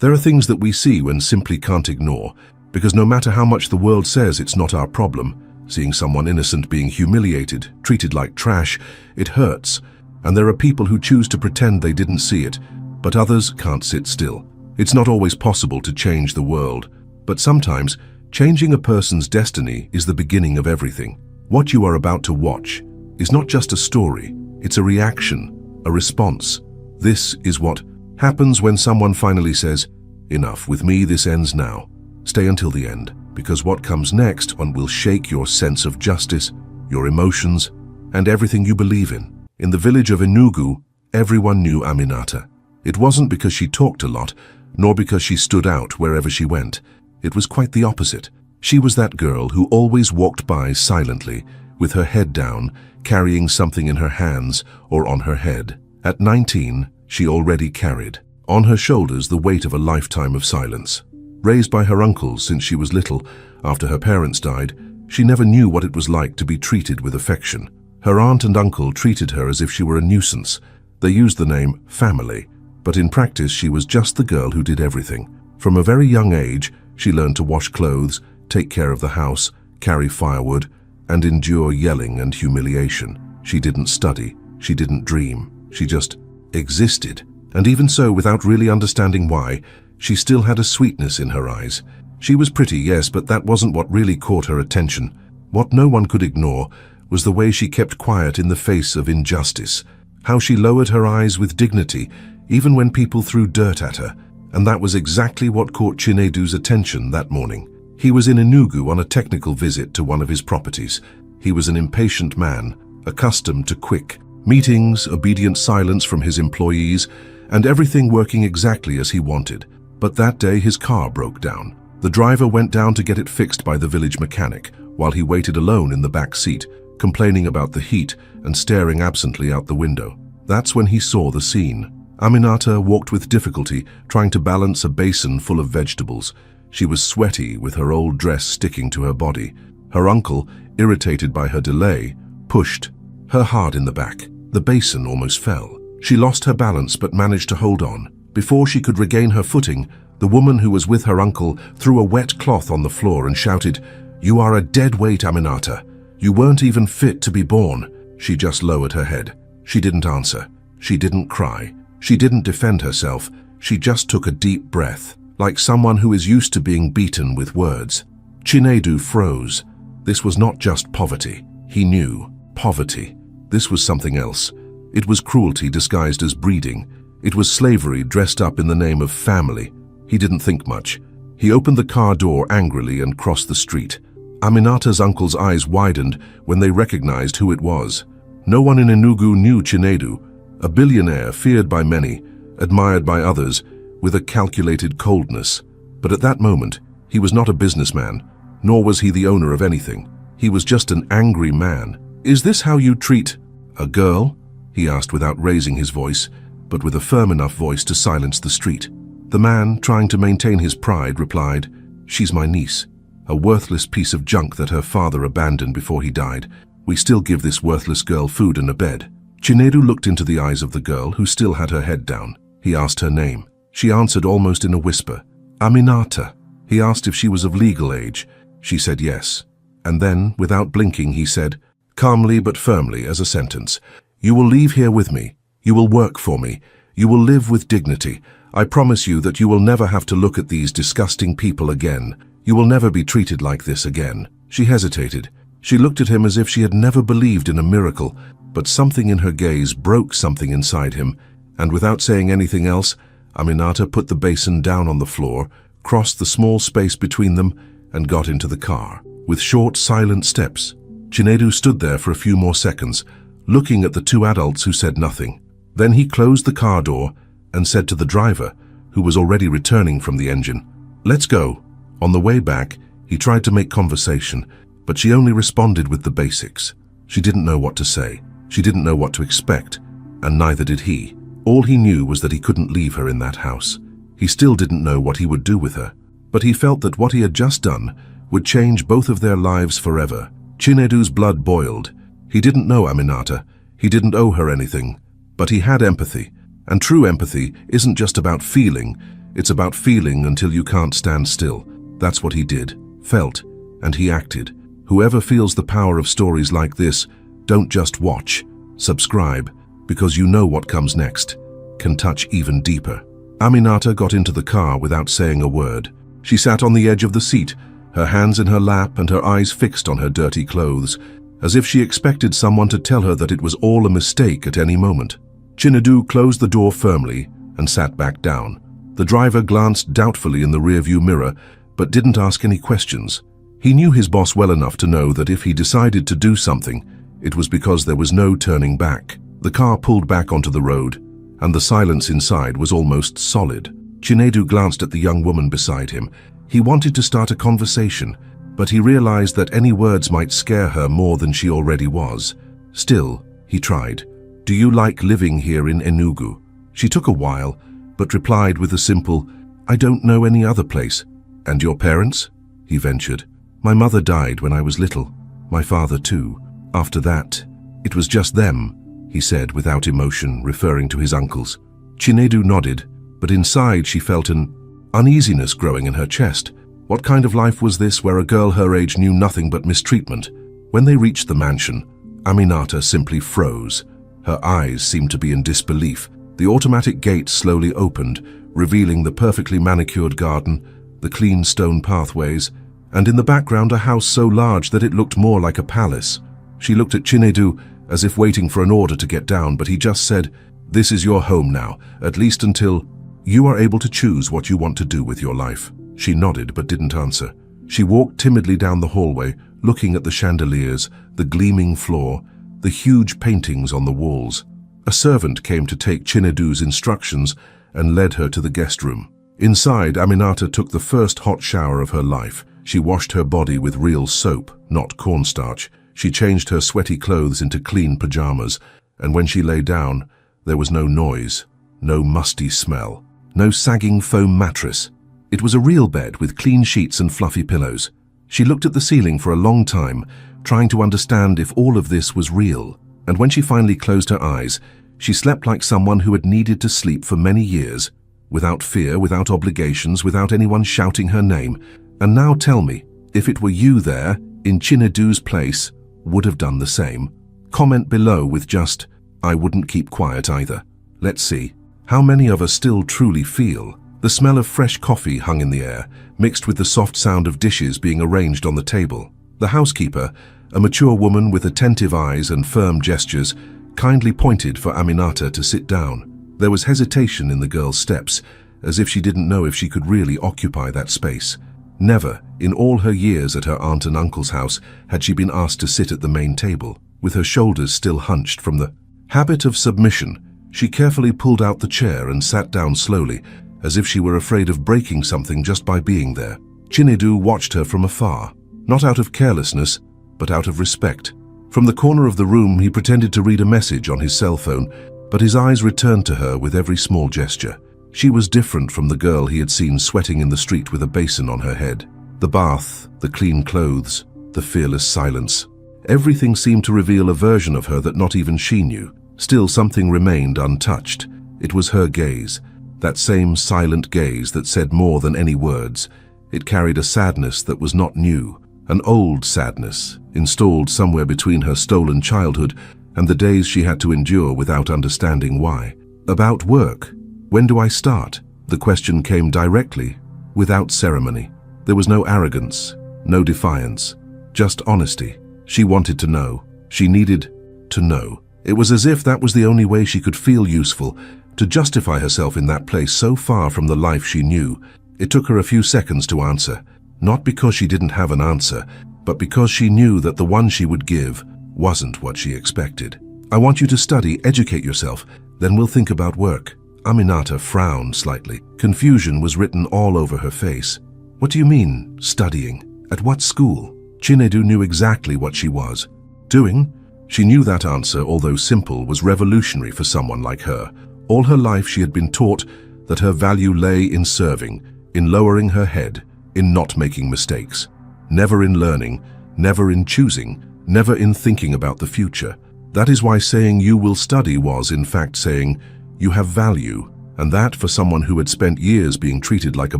There are things that we see when simply can't ignore, because no matter how much the world says it's not our problem, seeing someone innocent being humiliated, treated like trash, it hurts. And there are people who choose to pretend they didn't see it, but others can't sit still. It's not always possible to change the world, but sometimes changing a person's destiny is the beginning of everything. What you are about to watch is not just a story, it's a reaction, a response. This is what happens when someone finally says, "Enough, with me this ends now." Stay until the end, because what comes next will shake your sense of justice, your emotions, and everything you believe in. In the village of Enugu, everyone knew Aminata. It wasn't because she talked a lot, nor because she stood out wherever she went. It was quite the opposite. She was that girl who always walked by silently, with her head down, carrying something in her hands or on her head. At 19, she already carried on her shoulders the weight of a lifetime of silence. Raised by her uncles since she was little, after her parents died, she never knew what it was like to be treated with affection. Her aunt and uncle treated her as if she were a nuisance. They used the name family, but in practice she was just the girl who did everything. From a very young age, she learned to wash clothes, take care of the house, carry firewood, and endure yelling and humiliation. She didn't study, she didn't dream, she just existed. And even so, without really understanding why, she still had a sweetness in her eyes. She was pretty, yes, but that wasn't what really caught her attention. What no one could ignore was the way she kept quiet in the face of injustice, how she lowered her eyes with dignity, even when people threw dirt at her. And that was exactly what caught Chinedu's attention that morning. He was in Enugu on a technical visit to one of his properties. He was an impatient man, accustomed to quick meetings, obedient silence from his employees, and everything working exactly as he wanted. But that day his car broke down. The driver went down to get it fixed by the village mechanic, while he waited alone in the back seat, complaining about the heat and staring absently out the window. That's when he saw the scene. Aminata walked with difficulty, trying to balance a basin full of vegetables. She was sweaty, with her old dress sticking to her body. Her uncle, irritated by her delay, pushed her hard in the back. The basin almost fell. She lost her balance but managed to hold on. Before she could regain her footing, the woman who was with her uncle threw a wet cloth on the floor and shouted, "You are a dead weight, Aminata. You weren't even fit to be born." She just lowered her head. She didn't answer. She didn't cry. She didn't defend herself. She just took a deep breath, like someone who is used to being beaten with words. Chinedu froze. This was not just poverty. He knew. Poverty. This was something else. It was cruelty disguised as breeding. It was slavery dressed up in the name of family. He didn't think much. He opened the car door angrily and crossed the street. Aminata's uncle's eyes widened when they recognized who it was. No one in Enugu knew Chinedu, a billionaire feared by many, admired by others, with a calculated coldness. But at that moment, he was not a businessman, nor was he the owner of anything. He was just an angry man. "Is this how you treat a girl?" he asked without raising his voice, but with a firm enough voice to silence the street. The man, trying to maintain his pride, replied, "She's my niece, a worthless piece of junk that her father abandoned before he died. We still give this worthless girl food and a bed." Chinedu looked into the eyes of the girl, who still had her head down. He asked her name. She answered almost in a whisper, "Aminata." He asked if she was of legal age. She said yes. And then, without blinking, he said, calmly but firmly as a sentence, "You will leave here with me. You will work for me. You will live with dignity. I promise you that you will never have to look at these disgusting people again. You will never be treated like this again." She hesitated. She looked at him as if she had never believed in a miracle, but something in her gaze broke something inside him, and without saying anything else, Aminata put the basin down on the floor, crossed the small space between them, and got into the car. With short, silent steps, Chinedu stood there for a few more seconds, looking at the two adults who said nothing. Then he closed the car door and said to the driver, who was already returning from the engine, "Let's go." On the way back, he tried to make conversation, but she only responded with the basics. She didn't know what to say. She didn't know what to expect, and neither did he. All he knew was that he couldn't leave her in that house. He still didn't know what he would do with her, but he felt that what he had just done would change both of their lives forever. Chinedu's blood boiled. He didn't know Aminata. He didn't owe her anything, but he had empathy. And true empathy isn't just about feeling, It's about feeling until you can't stand still. That's what he did, felt, and he acted. Whoever feels the power of stories like this, don't just watch. Subscribe, because you know what comes next can touch even deeper. Aminata got into the car without saying a word. She sat on the edge of the seat, her hands in her lap and her eyes fixed on her dirty clothes, as if she expected someone to tell her that it was all a mistake at any moment. Chinedu closed the door firmly and sat back down. The driver glanced doubtfully in the rearview mirror, but didn't ask any questions. He knew his boss well enough to know that if he decided to do something, it was because there was no turning back. The car pulled back onto the road, and the silence inside was almost solid. Chinedu glanced at the young woman beside him. He wanted to start a conversation, but he realized that any words might scare her more than she already was. Still, he tried. "Do you like living here in Enugu?" She took a while, but replied with a simple, "I don't know any other place." "And your parents?" he ventured. "My mother died when I was little. My father too. After that, it was just them," he said without emotion, referring to his uncles. Chinedu nodded, but inside she felt an uneasiness growing in her chest. What kind of life was this where a girl her age knew nothing but mistreatment? When they reached the mansion, Aminata simply froze. Her eyes seemed to be in disbelief. The automatic gate slowly opened, revealing the perfectly manicured garden, the clean stone pathways, and in the background a house so large that it looked more like a palace. She looked at Chinedu as if waiting for an order to get down, but he just said, "This is your home now, at least until you are able to choose what you want to do with your life." She nodded but didn't answer. She walked timidly down the hallway, looking at the chandeliers, the gleaming floor, the huge paintings on the walls. A servant came to take Chinedu's instructions and led her to the guest room. Inside, Aminata took the first hot shower of her life. She washed her body with real soap, not cornstarch. She changed her sweaty clothes into clean pajamas, and when she lay down, there was no noise, no musty smell, no sagging foam mattress. It was a real bed with clean sheets and fluffy pillows. She looked at the ceiling for a long time, trying to understand if all of this was real. And when she finally closed her eyes, she slept like someone who had needed to sleep for many years, without fear, without obligations, without anyone shouting her name. And now tell me, if it were you there, in Chinedu's place, would have done the same? Comment below with just, "I wouldn't keep quiet either." Let's see. How many of us still truly feel? The smell of fresh coffee hung in the air, mixed with the soft sound of dishes being arranged on the table. The housekeeper, a mature woman with attentive eyes and firm gestures, kindly pointed for Aminata to sit down. There was hesitation in the girl's steps, as if she didn't know if she could really occupy that space. Never, in all her years at her aunt and uncle's house, had she been asked to sit at the main table. With her shoulders still hunched from the habit of submission, she carefully pulled out the chair and sat down slowly, as if she were afraid of breaking something just by being there. Chinedu watched her from afar, not out of carelessness, but out of respect. From the corner of the room, he pretended to read a message on his cell phone, but his eyes returned to her with every small gesture. She was different from the girl he had seen sweating in the street with a basin on her head. The bath, the clean clothes, the fearless silence. Everything seemed to reveal a version of her that not even she knew. Still, something remained untouched. It was her gaze, that same silent gaze that said more than any words. It carried a sadness that was not new, an old sadness, installed somewhere between her stolen childhood and the days she had to endure without understanding why. About work. When do I start? The question came directly, without ceremony. There was no arrogance, no defiance, just honesty. She wanted to know. She needed to know. It was as if that was the only way she could feel useful, to justify herself in that place so far from the life she knew. It took her a few seconds to answer, not because she didn't have an answer, but because she knew that the one she would give wasn't what she expected. "I want you to study, educate yourself, then we'll think about work." Aminata frowned slightly. Confusion was written all over her face. "What do you mean, studying? At what school?" Chinedu knew exactly what she was doing. She knew that answer, although simple, was revolutionary for someone like her. All her life she had been taught that her value lay in serving, in lowering her head, in not making mistakes. Never in learning, never in choosing, never in thinking about the future. That is why saying you will study was, in fact, saying you have value, and that, for someone who had spent years being treated like a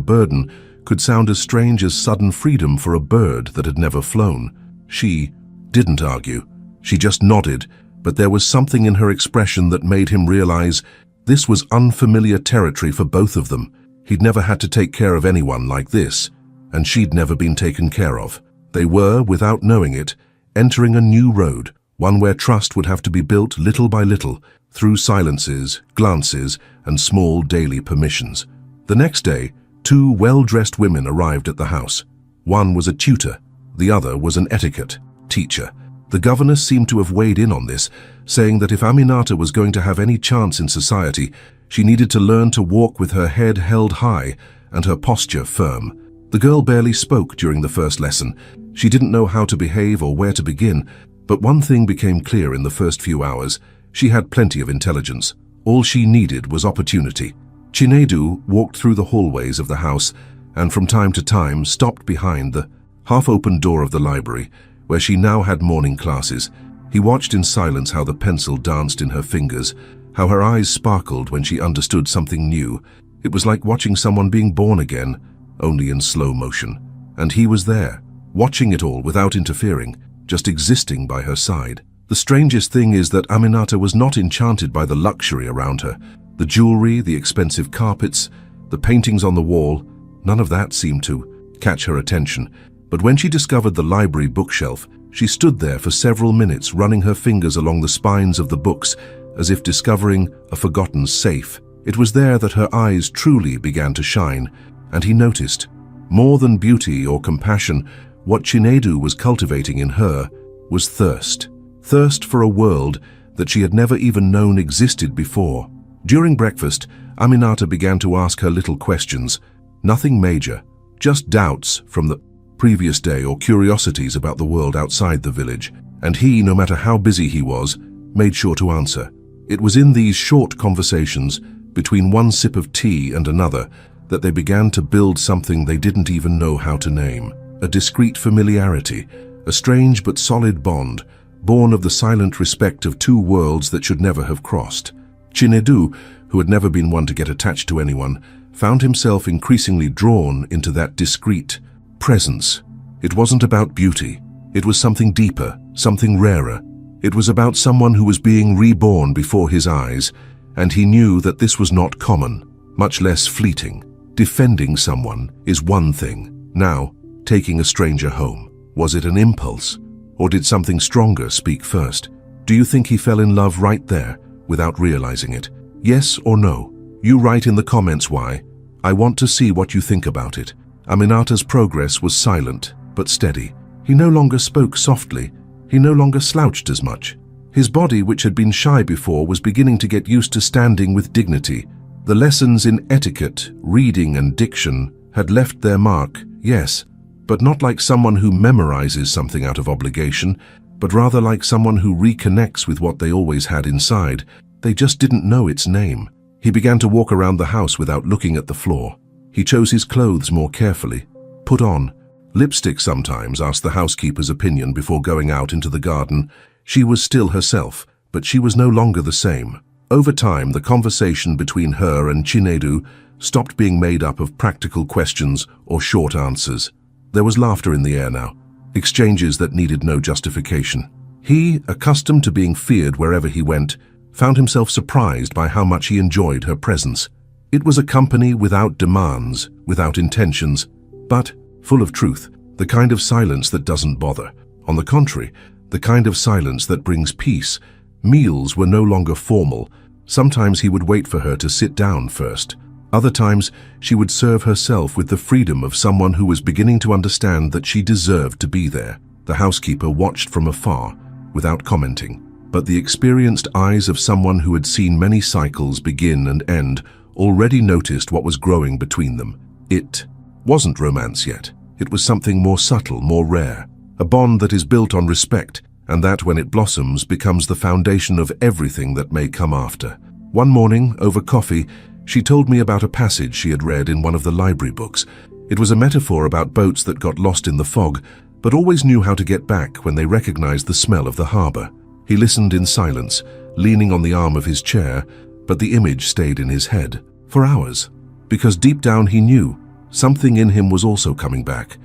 burden, could sound as strange as sudden freedom for a bird that had never flown. She didn't argue. She just nodded, but there was something in her expression that made him realize this was unfamiliar territory for both of them. He'd never had to take care of anyone like this, and she'd never been taken care of. They were, without knowing it, entering a new road, one where trust would have to be built little by little, through silences, glances, and small daily permissions. The next day, two well-dressed women arrived at the house. One was a tutor, the other was an etiquette teacher. The governess seemed to have weighed in on this, saying that if Aminata was going to have any chance in society, she needed to learn to walk with her head held high and her posture firm. The girl barely spoke during the first lesson. She didn't know how to behave or where to begin, but one thing became clear in the first few hours. She had plenty of intelligence. All she needed was opportunity. Chinedu walked through the hallways of the house and from time to time stopped behind the half-open door of the library, where she now had morning classes. He watched in silence how the pencil danced in her fingers, how her eyes sparkled when she understood something new. It was like watching someone being born again, only in slow motion. And he was there, watching it all without interfering, just existing by her side. The strangest thing is that Aminata was not enchanted by the luxury around her. The jewelry, the expensive carpets, the paintings on the wall, none of that seemed to catch her attention. But when she discovered the library bookshelf, she stood there for several minutes, running her fingers along the spines of the books, as if discovering a forgotten safe. It was there that her eyes truly began to shine, and he noticed, more than beauty or compassion, what Chinedu was cultivating in her was thirst. Thirst for a world that she had never even known existed before. During breakfast, Aminata began to ask her little questions. Nothing major, just doubts from the previous day or curiosities about the world outside the village. And he, no matter how busy he was, made sure to answer. It was in these short conversations, between one sip of tea and another, that they began to build something they didn't even know how to name. A discreet familiarity, a strange but solid bond, born of the silent respect of two worlds that should never have crossed. Chinedu, who had never been one to get attached to anyone, found himself increasingly drawn into that discreet presence. It wasn't about beauty. It was something deeper, something rarer. It was about someone who was being reborn before his eyes, and he knew that this was not common, much less fleeting. Defending someone is one thing. Now, taking a stranger home. Was it an impulse? Or did something stronger speak first? Do you think he fell in love right there, without realizing it? Yes or no? You write in the comments why. I want to see what you think about it. Aminata's progress was silent, but steady. He no longer spoke softly. He no longer slouched as much. His body, which had been shy before, was beginning to get used to standing with dignity. The lessons in etiquette, reading, and diction had left their mark, yes, but not like someone who memorizes something out of obligation, but rather like someone who reconnects with what they always had inside. They just didn't know its name. He began to walk around the house without looking at the floor. He chose his clothes more carefully. Put on lipstick sometimes, asked the housekeeper's opinion before going out into the garden. She was still herself, but she was no longer the same. Over time, the conversation between her and Chinedu stopped being made up of practical questions or short answers. There was laughter in the air now, exchanges that needed no justification. He, accustomed to being feared wherever he went, found himself surprised by how much he enjoyed her presence. It was a company without demands, without intentions, but full of truth, the kind of silence that doesn't bother. On the contrary, the kind of silence that brings peace. Meals were no longer formal. Sometimes he would wait for her to sit down first. Other times, she would serve herself with the freedom of someone who was beginning to understand that she deserved to be there. The housekeeper watched from afar, without commenting, but the experienced eyes of someone who had seen many cycles begin and end already noticed what was growing between them. It wasn't romance yet. It was something more subtle, more rare, a bond that is built on respect, and that, when it blossoms, becomes the foundation of everything that may come after. One morning, over coffee, she told me about a passage she had read in one of the library books. It was a metaphor about boats that got lost in the fog, but always knew how to get back when they recognized the smell of the harbor. He listened in silence, leaning on the arm of his chair, but the image stayed in his head. For hours. Because deep down he knew something in him was also coming back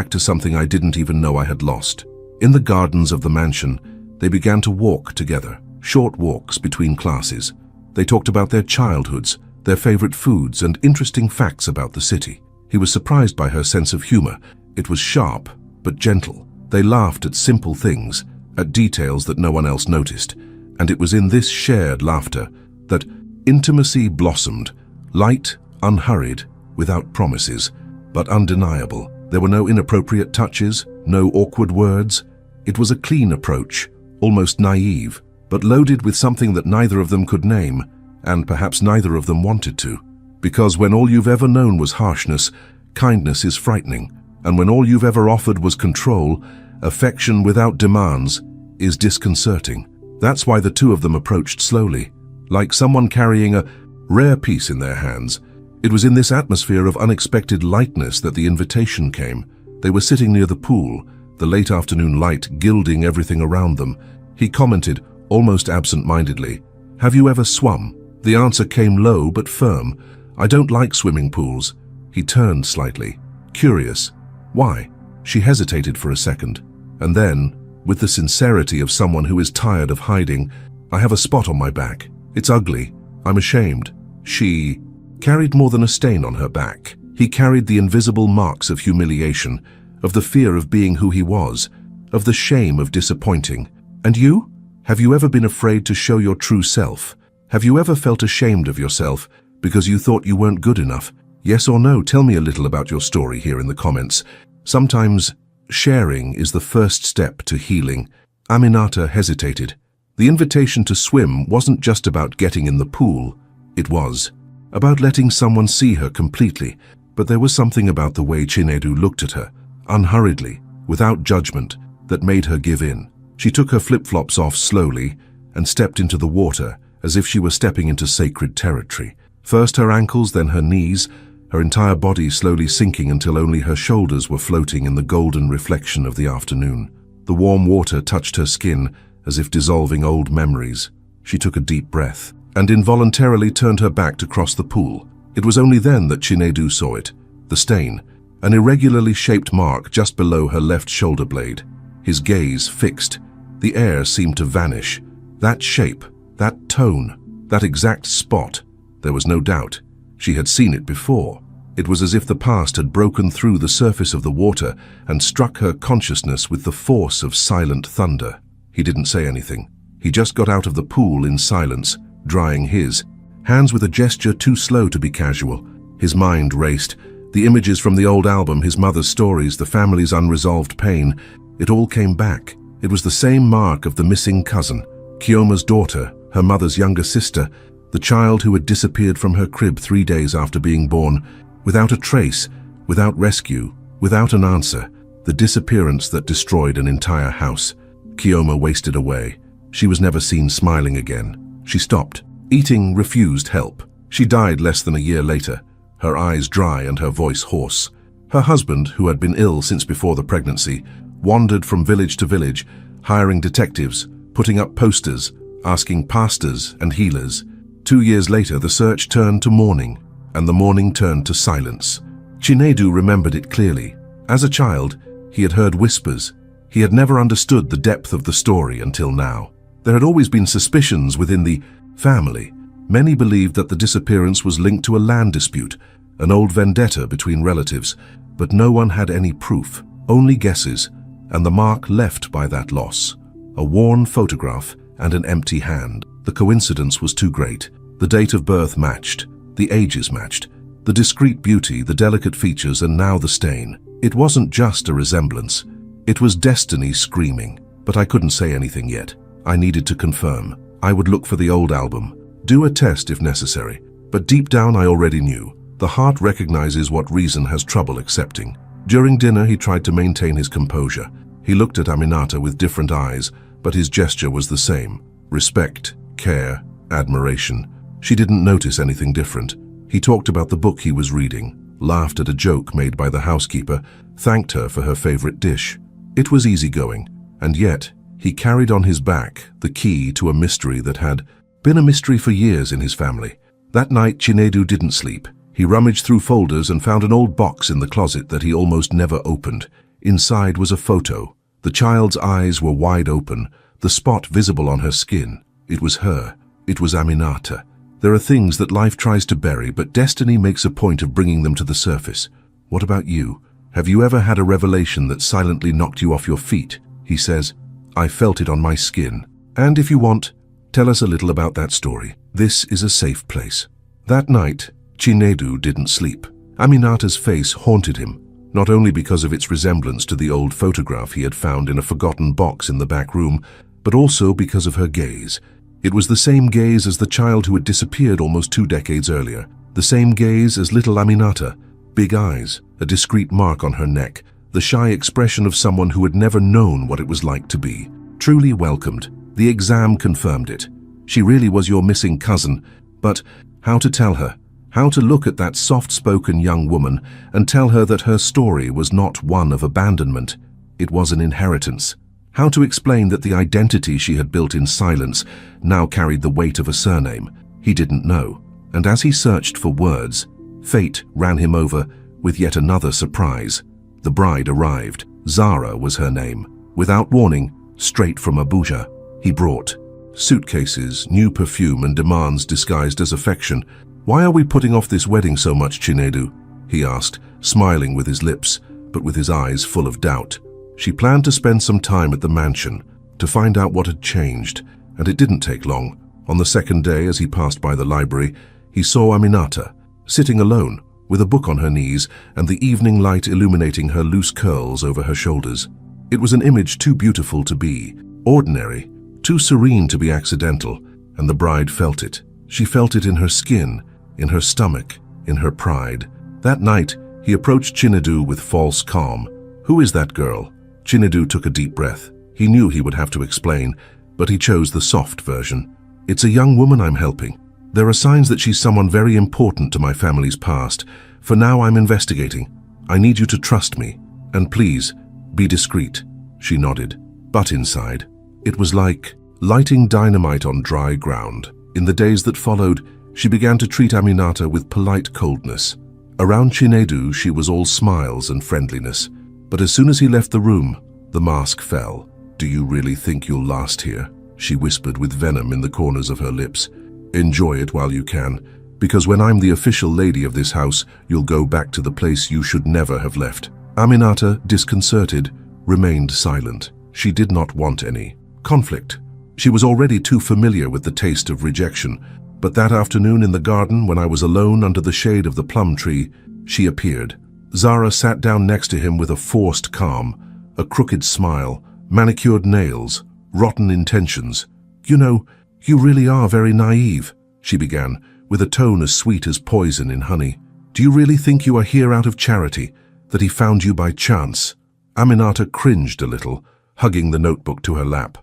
to something I didn't even know I had lost. In the gardens of the mansion, they began to walk together, short walks between classes. They talked about their childhoods, their favorite foods, and interesting facts about the city. He was surprised by her sense of humor. It was sharp, but gentle. They laughed at simple things, at details that no one else noticed. And it was in this shared laughter that intimacy blossomed, light, unhurried, without promises, but undeniable. There were no inappropriate touches, no awkward words. It was a clean approach, almost naive, but loaded with something that neither of them could name, and perhaps neither of them wanted to. Because when all you've ever known was harshness, kindness is frightening, and when all you've ever offered was control, affection without demands is disconcerting. That's why the two of them approached slowly, like someone carrying a rare piece in their hands. It was in this atmosphere of unexpected lightness that the invitation came. They were sitting near the pool, the late afternoon light gilding everything around them. He commented, almost absent-mindedly, "Have you ever swum?" The answer came low but firm. "I don't like swimming pools." He turned slightly, curious. "Why?" She hesitated for a second, and then, with the sincerity of someone who is tired of hiding, "I have a spot on my back. It's ugly. I'm ashamed." She carried more than a stain on her back. He carried the invisible marks of humiliation, of the fear of being who he was, of the shame of disappointing. "And you? Have you ever been afraid to show your true self? Have you ever felt ashamed of yourself because you thought you weren't good enough? Yes or no? Tell me a little about your story here in the comments. Sometimes sharing is the first step to healing." Aminata hesitated. The invitation to swim wasn't just about getting in the pool. It was about letting someone see her completely. But there was something about the way Chinedu looked at her, unhurriedly, without judgment, that made her give in. She took her flip-flops off slowly and stepped into the water as if she were stepping into sacred territory. First her ankles, then her knees, her entire body slowly sinking until only her shoulders were floating in the golden reflection of the afternoon. The warm water touched her skin as if dissolving old memories. She took a deep breath and involuntarily turned her back to cross the pool. It was only then that Chinedu saw it, the stain, an irregularly shaped mark just below her left shoulder blade. His gaze fixed. The air seemed to vanish. That shape, that tone, that exact spot. There was no doubt. She had seen it before. It was as if the past had broken through the surface of the water and struck her consciousness with the force of silent thunder. He didn't say anything. He just got out of the pool in silence, drying his hands with a gesture too slow to be casual. His mind raced. The images from the old album, his mother's stories, the family's unresolved pain, it all came back. It was the same mark of the missing cousin, Kiyoma's daughter, her mother's younger sister, the child who had disappeared from her crib 3 days after being born, without a trace, without rescue, without an answer, the disappearance that destroyed an entire house. Kiyoma wasted away. She was never seen smiling again. She stopped. Eating refused help. She died less than a year later, her eyes dry and her voice hoarse. Her husband, who had been ill since before the pregnancy, wandered from village to village, hiring detectives, putting up posters, asking pastors and healers. 2 years later, the search turned to mourning, and the mourning turned to silence. Chinedu remembered it clearly. As a child, he had heard whispers. He had never understood the depth of the story until now. There had always been suspicions within the family. Many believed that the disappearance was linked to a land dispute, an old vendetta between relatives, but no one had any proof, only guesses, and the mark left by that loss. A worn photograph and an empty hand. The coincidence was too great. The date of birth matched, the ages matched, the discreet beauty, the delicate features, and now the stain. It wasn't just a resemblance. It was destiny screaming, but I couldn't say anything yet. I needed to confirm. I would look for the old album, do a test if necessary, but deep down I already knew. The heart recognizes what reason has trouble accepting. During dinner, he tried to maintain his composure. He looked at Aminata with different eyes, but his gesture was the same. Respect, care, admiration. She didn't notice anything different. He talked about the book he was reading, laughed at a joke made by the housekeeper, thanked her for her favorite dish. It was easygoing, and yet he carried on his back the key to a mystery that had been a mystery for years in his family. That night, Chinedu didn't sleep. He rummaged through folders and found an old box in the closet that he almost never opened. Inside was a photo. The child's eyes were wide open, the spot visible on her skin. It was her. It was Aminata. There are things that life tries to bury, but destiny makes a point of bringing them to the surface. What about you? Have you ever had a revelation that silently knocked you off your feet? He says, I felt it on my skin. And if you want, tell us a little about that story. This is a safe place. That night, Chinedu didn't sleep. Aminata's face haunted him, not only because of its resemblance to the old photograph he had found in a forgotten box in the back room, but also because of her gaze. It was the same gaze as the child who had disappeared almost 2 decades earlier. The same gaze as little Aminata. Big eyes, a discreet mark on her neck, the shy expression of someone who had never known what it was like to be. Truly welcomed. The exam confirmed it. She really was your missing cousin, but how to tell her? How to look at that soft-spoken young woman and tell her that her story was not one of abandonment, it was an inheritance. How to explain that the identity she had built in silence now carried the weight of a surname? He didn't know. And as he searched for words, fate ran him over with yet another surprise. The bride arrived. Zara was her name. Without warning, straight from Abuja, he brought suitcases, new perfume, and demands disguised as affection. Why are we putting off this wedding so much, Chinedu? He asked, smiling with his lips, but with his eyes full of doubt. She planned to spend some time at the mansion, to find out what had changed, and it didn't take long. On the second day, as he passed by the library, he saw Aminata, sitting alone, with a book on her knees and the evening light illuminating her loose curls over her shoulders. It was an image too beautiful to be ordinary, too serene to be accidental, and the bride felt it. She felt it in her skin, in her stomach, in her pride. That night, he approached Chinedu with false calm. Who is that girl? Chinedu took a deep breath. He knew he would have to explain, but he chose the soft version. It's a young woman I'm helping. There are signs that she's someone very important to my family's past. For now, I'm investigating. I need you to trust me. And please, be discreet. She nodded. But inside, it was like lighting dynamite on dry ground. In the days that followed, she began to treat Aminata with polite coldness. Around Chinedu, she was all smiles and friendliness. But as soon as he left the room, the mask fell. Do you really think you'll last here? She whispered with venom in the corners of her lips. Enjoy it while you can, because when I'm the official lady of this house, you'll go back to the place you should never have left. Aminata, disconcerted, remained silent. She did not want any conflict. She was already too familiar with the taste of rejection. But that afternoon in the garden, when I was alone under the shade of the plum tree, she appeared. Zara sat down next to him with a forced calm, a crooked smile, manicured nails, rotten intentions. You know, you really are very naive, she began, with a tone as sweet as poison in honey. Do you really think you are here out of charity, that he found you by chance? Aminata cringed a little, hugging the notebook to her lap.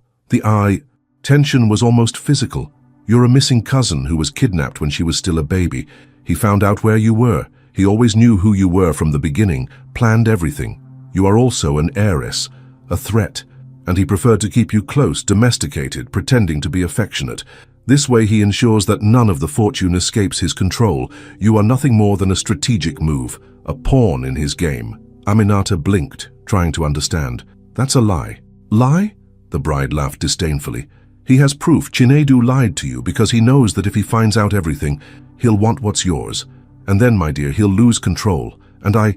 Tension was almost physical. You're a missing cousin who was kidnapped when she was still a baby. He found out where you were. He always knew who you were from the beginning, planned everything. You are also an heiress, a threat, and he preferred to keep you close, domesticated, pretending to be affectionate. This way he ensures that none of the fortune escapes his control. You are nothing more than a strategic move, a pawn in his game. Aminata blinked, trying to understand. That's a lie. Lie? The bride laughed disdainfully. He has proof Chinedu lied to you because he knows that if he finds out everything, he'll want what's yours. And then, my dear, he'll lose control. And I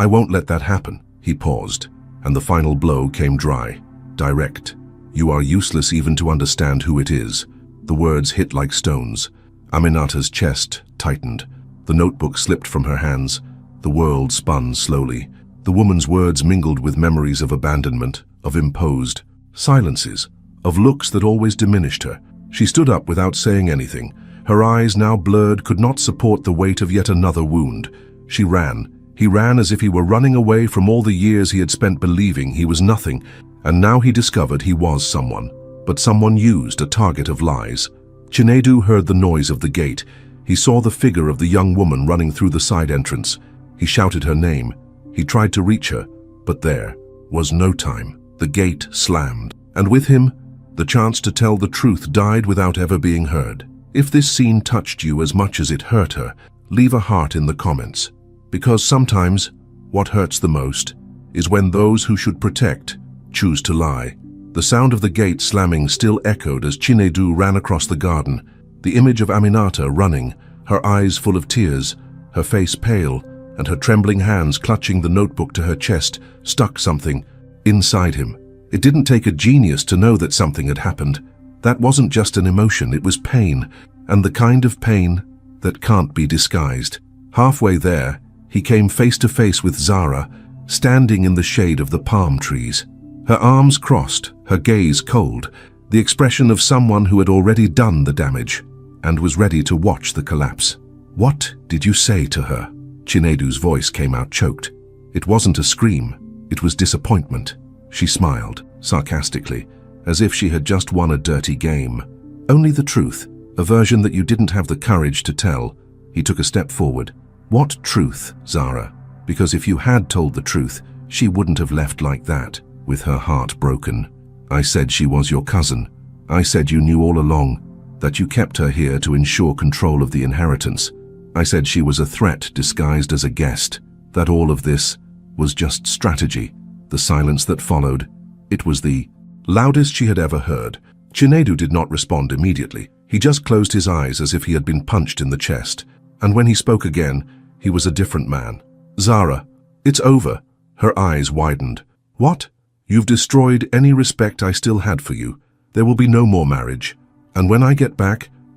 won't let that happen. He paused, and the final blow came dry, direct. You are useless even to understand who it is. The words hit like stones. Aminata's chest tightened. The notebook slipped from her hands. The world spun slowly. The woman's words mingled with memories of abandonment, of imposed silences, of looks that always diminished her. She stood up without saying anything. Her eyes, now blurred, could not support the weight of yet another wound. She ran. He ran as if he were running away from all the years he had spent believing he was nothing, and now he discovered he was someone. But someone used, a target of lies. Chinedu heard the noise of the gate. He saw the figure of the young woman running through the side entrance. He shouted her name. He tried to reach her, but there was no time. The gate slammed, and with him, the chance to tell the truth died without ever being heard. If this scene touched you as much as it hurt her, leave a heart in the comments. Because sometimes, what hurts the most is when those who should protect choose to lie. The sound of the gate slamming still echoed as Chinedu ran across the garden. The image of Aminata running, her eyes full of tears, her face pale, and her trembling hands clutching the notebook to her chest, stuck something inside him. It didn't take a genius to know that something had happened. That wasn't just an emotion, it was pain, and the kind of pain that can't be disguised. Halfway there, he came face to face with Zara, standing in the shade of the palm trees. Her arms crossed, her gaze cold, the expression of someone who had already done the damage and was ready to watch the collapse. "What did you say to her?" Chinedu's voice came out choked. It wasn't a scream, it was disappointment. She smiled, sarcastically, as if she had just won a dirty game. "Only the truth, a version that you didn't have the courage to tell." He took a step forward. "What truth, Zara? Because if you had told the truth, she wouldn't have left like that, with her heart broken. I said she was your cousin. I said you knew all along, that you kept her here to ensure control of the inheritance. I said she was a threat disguised as a guest, that all of this was just strategy." The silence that followed, it was the loudest she had ever heard. Chinedu did not respond immediately. He just closed his eyes as if he had been punched in the chest. And when he spoke again, he was a different man. "Zara, it's over." Her eyes widened. "What? You've destroyed any respect I still had for you. There will be no more marriage. And when I get back,